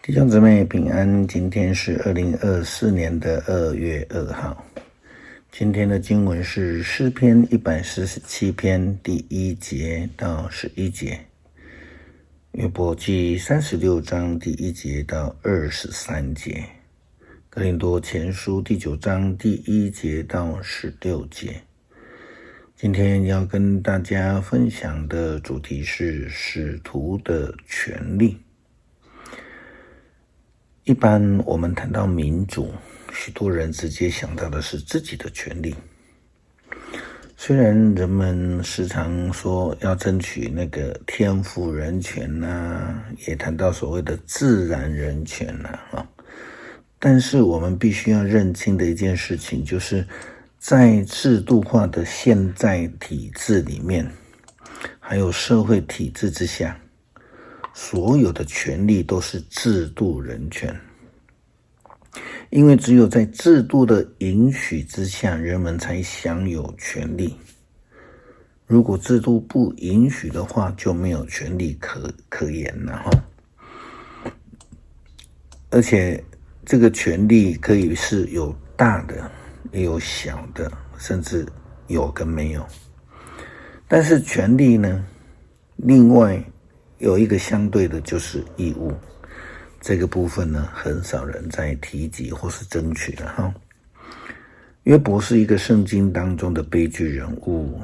弟兄姊妹平安，今天是2024年的2月2号。今天的经文是诗篇147篇第1节到11节，约伯记36章第1节到23节，哥林多前书第9章第1节到16节。今天要跟大家分享的主题是使徒的权利。一般我们谈到民主，许多人直接想到的是自己的权利。虽然人们时常说要争取那个天赋人权也谈到所谓的自然人权但是我们必须要认清的一件事情，就是在制度化的现在体制里面，还有社会体制之下，所有的权利都是制度人权。因为只有在制度的允许之下，人们才享有权利。如果制度不允许的话，就没有权利可言了而且这个权利可以是有大的，也有小的，甚至有跟没有。但是权利呢，另外有一个相对的就是义务。这个部分呢，很少人在提及或是争取了约伯是一个圣经当中的悲剧人物，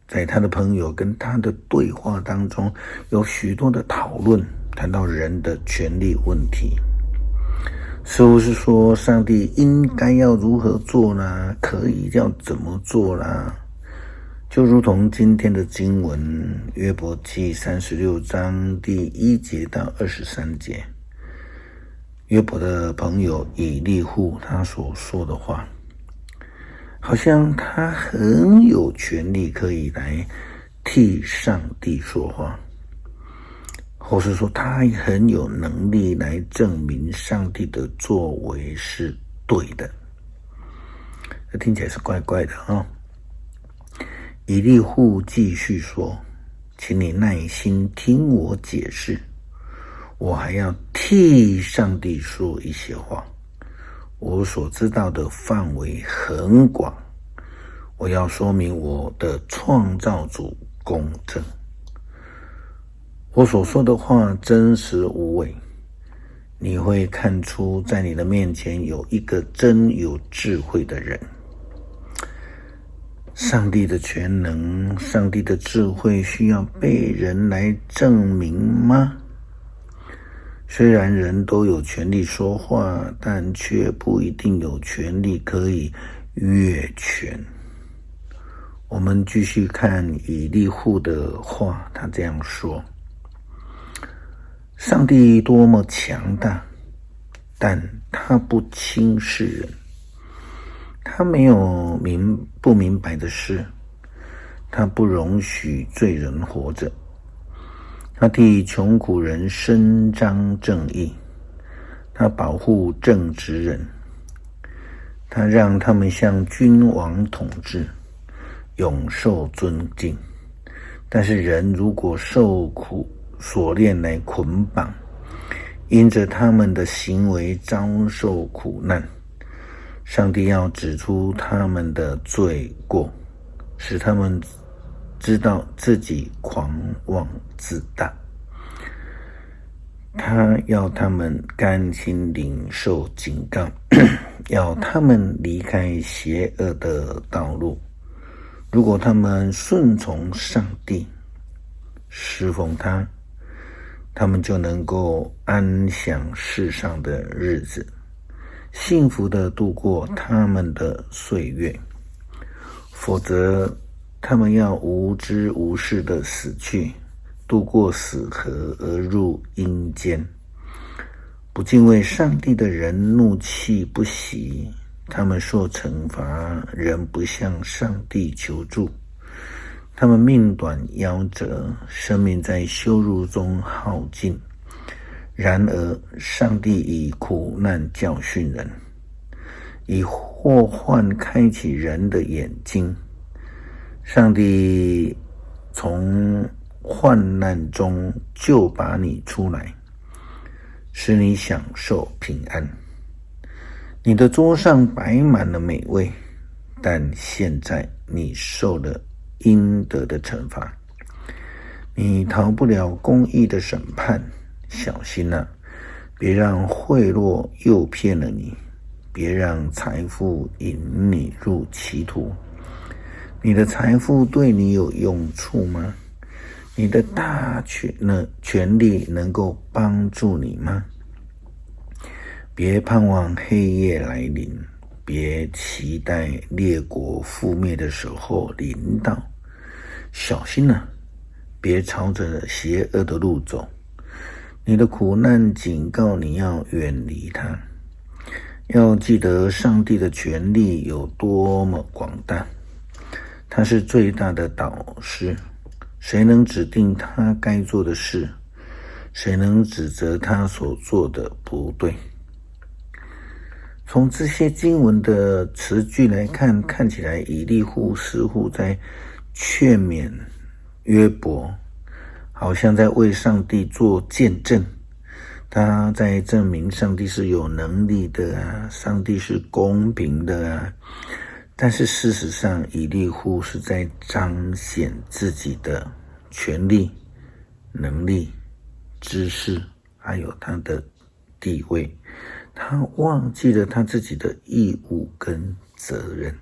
在他的朋友跟他的对话当中，有许多的讨论，谈到人的权利问题，似乎是说上帝应该要如何做啦，可以要怎么做啦，就如同今天的经文约伯记36章第1节到23节。约伯的朋友以利户他所说的话，好像他很有权利可以来替上帝说话，或是说他很有能力来证明上帝的作为是对的。这听起来是怪怪的以利户继续说，请你耐心听我解释，我还要替上帝说一些话，我所知道的范围很广，我要说明我的创造主公正，我所说的话真实无伪，你会看出在你的面前有一个真有智慧的人。上帝的全能，上帝的智慧需要被人来证明吗？虽然人都有权利说话，但却不一定有权利可以越权。我们继续看以利户的话，他这样说：上帝多么强大，但他不轻视人，他没有不明白的事，他不容许罪人活着，他替穷苦人伸张正义，他保护正直人，他让他们向君王统治，永受尊敬。但是人如果受苦锁链来捆绑，因着他们的行为遭受苦难，上帝要指出他们的罪过，使他们知道自己狂妄自大。他要他们甘心领受警告，要他们离开邪恶的道路。如果他们顺从上帝，侍奉他，他们就能够安享世上的日子，幸福地度过他们的岁月。否则他们要无知无识地死去，渡过死河而入阴间。不敬畏上帝的人怒气不息，他们受惩罚，人不向上帝求助，他们命短夭折，生命在羞辱中耗尽。然而上帝以苦难教训人，以祸患开启人的眼睛。上帝从患难中救拔你出来，使你享受平安。你的桌上摆满了美味，但现在你受了应得的惩罚。你逃不了公义的审判，小心啊，别让贿赂诱骗了你，别让财富引你入歧途。你的财富对你有用处吗？你的大权力能够帮助你吗？别盼望黑夜来临，别期待列国覆灭的时候临到。小心啊，别朝着邪恶的路走。你的苦难警告你要远离它。要记得上帝的权力有多么广大，他是最大的导师，谁能指定他该做的事？谁能指责他所做的不对？从这些经文的词句来看，看起来以利户似乎在劝勉约伯，好像在为上帝做见证。他在证明上帝是有能力的啊，上帝是公平的啊。但是事实上，以利户是在彰显自己的权力、能力、知识，还有他的地位。他忘记了他自己的义务跟责任。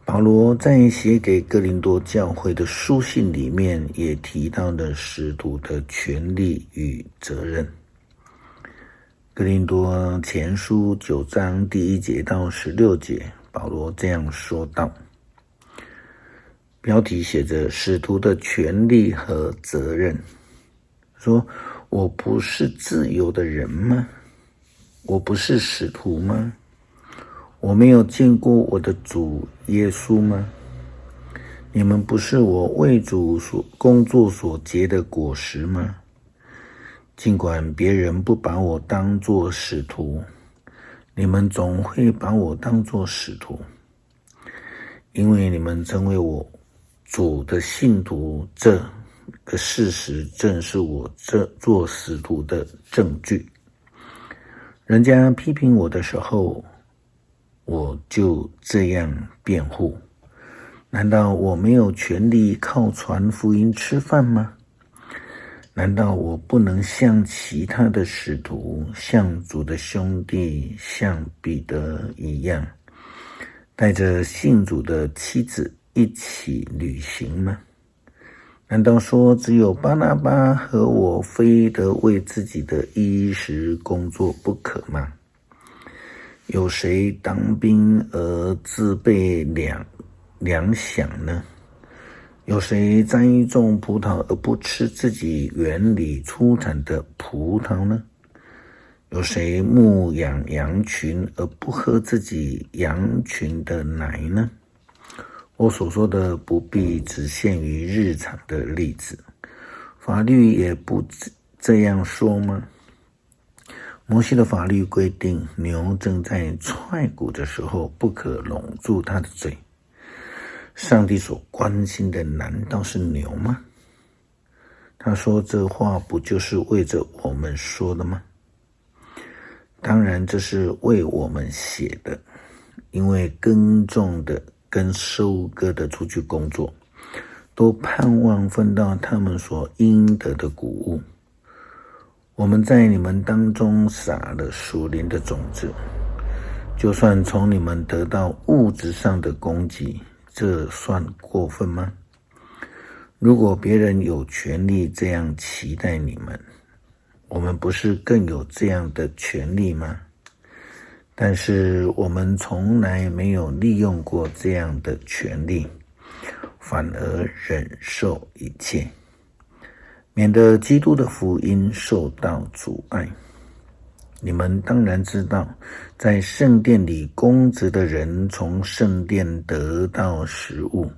保罗在写给哥林多教会的书信里面也提到了使徒的权利与责任。哥林多前书9章第1节到16节，保罗这样说道，标题写着使徒的权利和责任，说我不是自由的人吗？我不是使徒吗？我没有见过我的主耶稣吗？你们不是我为主所工作所结的果实吗？尽管别人不把我当作使徒，你们总会把我当作使徒，因为你们成为我主的信徒，这个事实正是我这做使徒的证据。人家批评我的时候，我就这样辩护。难道我没有权利靠传福音吃饭吗？难道我不能像其他的使徒，像主的兄弟，像彼得一样，带着信主的妻子一起旅行吗？难道说只有巴拿巴和我非得为自己的衣食工作不可吗？有谁当兵而自备粮饷呢？有谁栽种葡萄而不吃自己园里出产的葡萄呢？有谁牧养羊群而不喝自己羊群的奶呢？我所说的不必只限于日常的例子，法律也不这样说吗？摩西的法律规定，牛正在踹骨的时候不可拢住它的嘴。上帝所关心的难道是牛吗？他说这话不就是为着我们说的吗？当然这是为我们写的，因为耕种的跟收割的出去工作，都盼望分到他们所应得的谷物。我们在你们当中撒了属灵的种子，就算从你们得到物质上的供给，这算过分吗？如果别人有权利这样期待你们，我们不是更有这样的权利吗？但是我们从来没有利用过这样的权利，反而忍受一切，免得基督的福音受到阻碍。你们当然知道，在圣殿里供职的人从圣殿得到食物，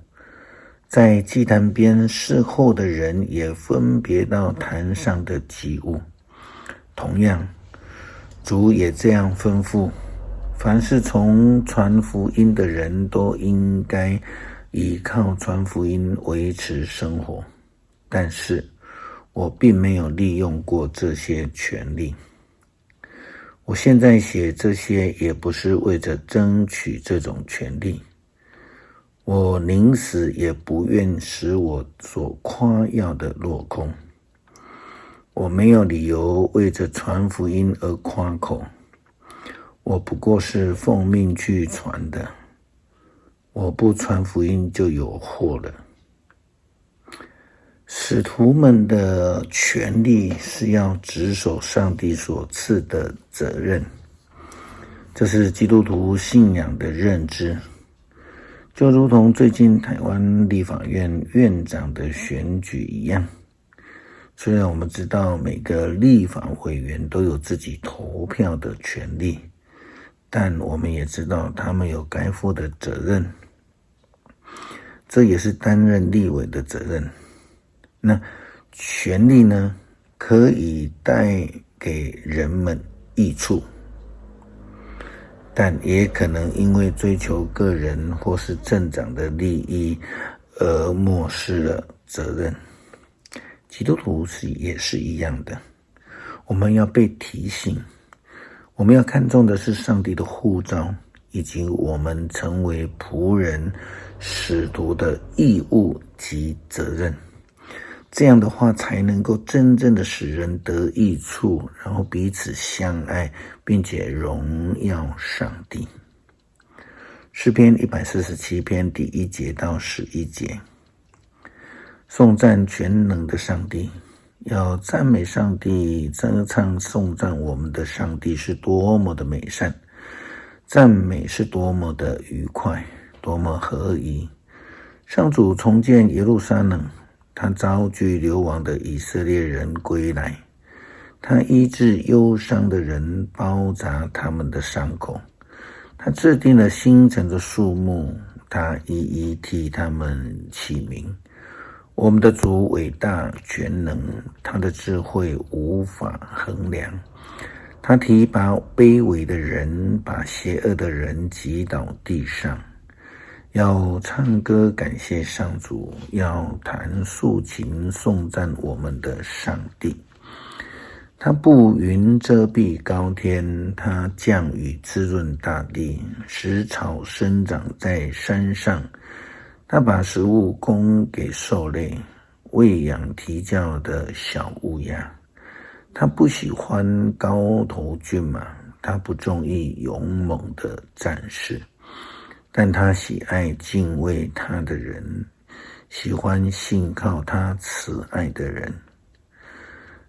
在祭坛边侍候的人也分别到坛上的祭物。同样，主也这样吩咐，凡是从传福音的人都应该依靠传福音维持生活。但是我并没有利用过这些权利。我现在写这些也不是为着争取这种权利，我宁死也不愿使我所夸耀的落空。我没有理由为着传福音而夸口，我不过是奉命去传的，我不传福音就有祸了。使徒们的权利是要执守上帝所赐的责任，这是基督徒信仰的认知。就如同最近台湾立法院院长的选举一样，虽然我们知道每个立法委员都有自己投票的权利，但我们也知道他们有该负的责任，这也是担任立委的责任。那权利呢，可以带给人们益处，但也可能因为追求个人或是政党的利益而漠视了责任。基督徒也是一样的，我们要被提醒，我们要看重的是上帝的呼召，以及我们成为仆人、使徒的义务及责任。这样的话才能够真正的使人得益处，然后彼此相爱，并且荣耀上帝。诗篇147篇第1节到11节，颂赞全能的上帝，要赞美上帝，歌唱颂赞我们的上帝是多么的美善，赞美是多么的愉快，多么合宜。上主重建耶路撒冷，他招聚流亡的以色列人归来，他医治忧伤的人，包扎他们的伤口，他制定了星辰的数目，他一一替他们起名。我们的主伟大全能，他的智慧无法衡量，他提拔卑微的人，把邪恶的人击倒地上。要唱歌感谢上主，要弹竖琴颂赞我们的上帝。他布云遮蔽高天，他降雨滋润大地，使草生长在山上。他把食物供给兽类，喂养啼叫的小乌鸦。他不喜欢高头骏马，他不中意勇猛的战士，但他喜爱敬畏他的人，喜欢信靠他慈爱的人。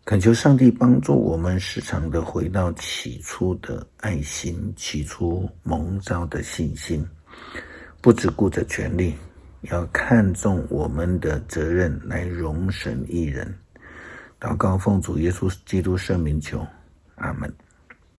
恳求上帝帮助我们时常的回到起初的爱心，起初蒙召的信心，不只顾着权利，要看重我们的责任来容神益人。祷告奉主耶稣基督圣名求，阿们。